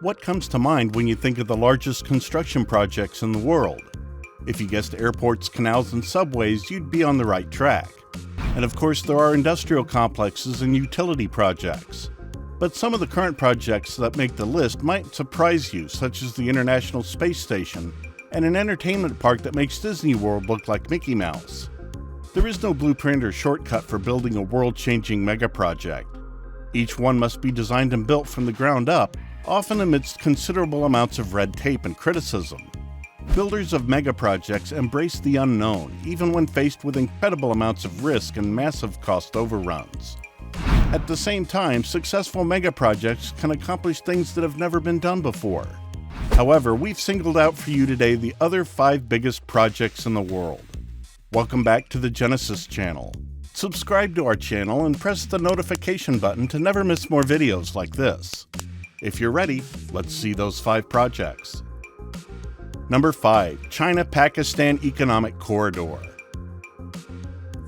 What comes to mind when you think of the largest construction projects in the world? If you guessed airports, canals, and subways, you'd be on the right track. And of course, there are industrial complexes and utility projects. But some of the current projects that make the list might surprise you, such as the International Space Station and an entertainment park that makes Disney World look like Mickey Mouse. There is no blueprint or shortcut for building a world-changing megaproject. Each one must be designed and built from the ground up, often amidst considerable amounts of red tape and criticism. Builders of megaprojects embrace the unknown, even when faced with incredible amounts of risk and massive cost overruns. At the same time, successful megaprojects can accomplish things that have never been done before. However, we've singled out for you today the other 5 biggest projects in the world. Welcome back to the Genesis channel. Subscribe to our channel and press the notification button to never miss more videos like this. If you're ready, let's see those 5 projects. Number 5. China-Pakistan Economic Corridor.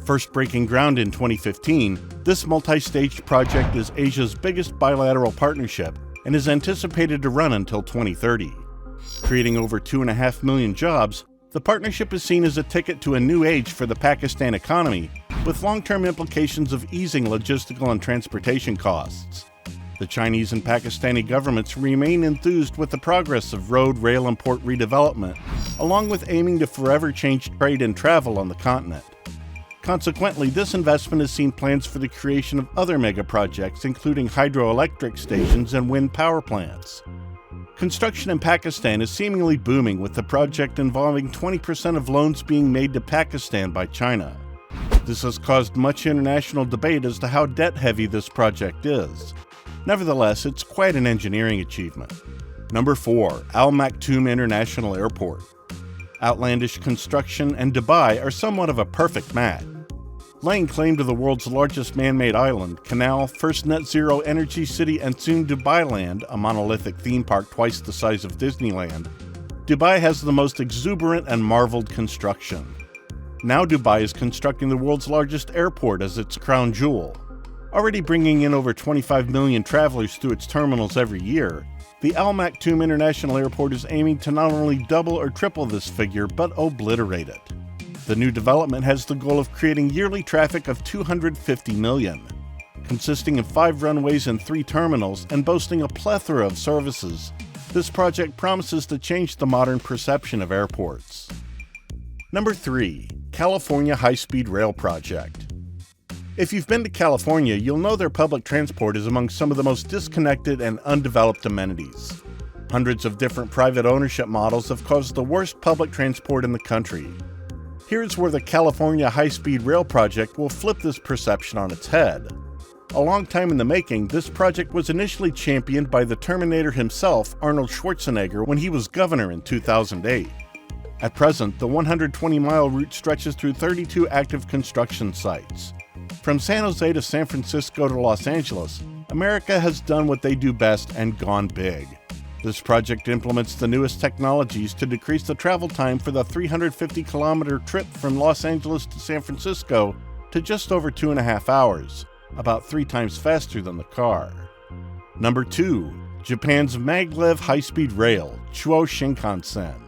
First breaking ground in 2015, this multi-staged project is Asia's biggest bilateral partnership and is anticipated to run until 2030. Creating over 2.5 million jobs, the partnership is seen as a ticket to a new age for the Pakistan economy, with long-term implications of easing logistical and transportation costs. The Chinese and Pakistani governments remain enthused with the progress of road, rail, and port redevelopment, along with aiming to forever change trade and travel on the continent. Consequently, this investment has seen plans for the creation of other megaprojects, including hydroelectric stations and wind power plants. Construction in Pakistan is seemingly booming, with the project involving 20% of loans being made to Pakistan by China. This has caused much international debate as to how debt-heavy this project is. Nevertheless, it's quite an engineering achievement. Number 4. Al Maktoum International Airport. Outlandish construction and Dubai are somewhat of a perfect match. Laying claim to the world's largest man-made island, canal, first net-zero energy city, and soon Dubai Land, a monolithic theme park twice the size of Disneyland, Dubai has the most exuberant and marveled construction. Now Dubai is constructing the world's largest airport as its crown jewel. Already bringing in over 25 million travelers through its terminals every year, the Al Maktoum International Airport is aiming to not only double or triple this figure, but obliterate it. The new development has the goal of creating yearly traffic of 250 million. Consisting of 5 runways and 3 terminals and boasting a plethora of services, this project promises to change the modern perception of airports. Number 3. California High-Speed Rail Project. If you've been to California, you'll know their public transport is among some of the most disconnected and undeveloped amenities. Hundreds of different private ownership models have caused the worst public transport in the country. Here's where the California High-Speed Rail Project will flip this perception on its head. A long time in the making, this project was initially championed by the Terminator himself, Arnold Schwarzenegger, when he was governor in 2008. At present, the 120-mile route stretches through 32 active construction sites. From San Jose to San Francisco to Los Angeles, America has done what they do best and gone big. This project implements the newest technologies to decrease the travel time for the 350-kilometer trip from Los Angeles to San Francisco to just over 2.5 hours, about 3 times faster than the car. Number 2. Japan's Maglev high-speed rail, Chuo Shinkansen.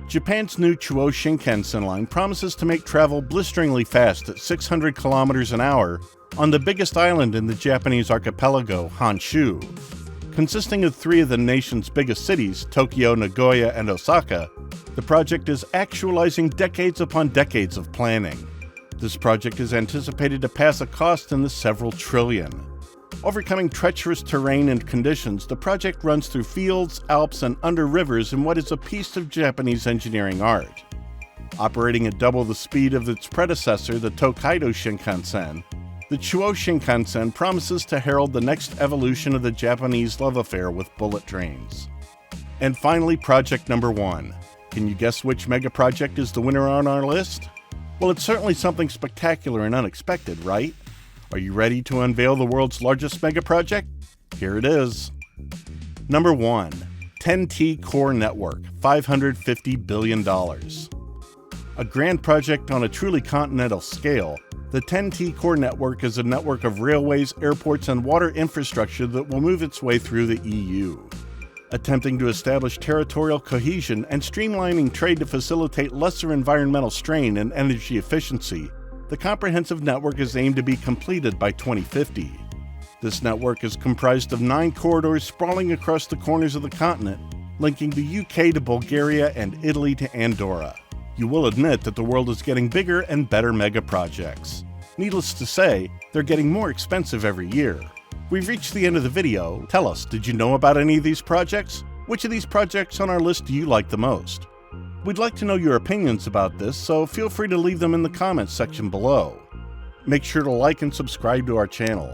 Japan's new Chuo Shinkansen line promises to make travel blisteringly fast at 600 kilometers an hour on the biggest island in the Japanese archipelago, Honshu. Consisting of 3 of the nation's biggest cities, Tokyo, Nagoya, and Osaka, the project is actualizing decades upon decades of planning. This project is anticipated to pass a cost in the several trillion. Overcoming treacherous terrain and conditions, the project runs through fields, alps, and under rivers in what is a piece of Japanese engineering art. Operating at double the speed of its predecessor, the Tokaido Shinkansen, the Chuo Shinkansen promises to herald the next evolution of the Japanese love affair with bullet trains. And finally, project number 1. Can you guess which megaproject is the winner on our list? Well, it's certainly something spectacular and unexpected, right? Are you ready to unveil the world's largest megaproject? Here it is. Number 1. 10T Core Network, $550 billion. A grand project on a truly continental scale, the 10T Core Network is a network of railways, airports, and water infrastructure that will move its way through the EU. Attempting to establish territorial cohesion and streamlining trade to facilitate lesser environmental strain and energy efficiency, the comprehensive network is aimed to be completed by 2050. This network is comprised of 9 corridors sprawling across the corners of the continent, linking the UK to Bulgaria and Italy to Andorra. You will admit that the world is getting bigger and better megaprojects. Needless to say, they're getting more expensive every year. We've reached the end of the video. Tell us, did you know about any of these projects? Which of these projects on our list do you like the most? We'd like to know your opinions about this, so feel free to leave them in the comments section below. Make sure to like and subscribe to our channel.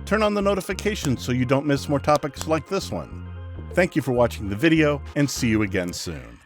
Turn on the notifications so you don't miss more topics like this one. Thank you for watching the video, and see you again soon.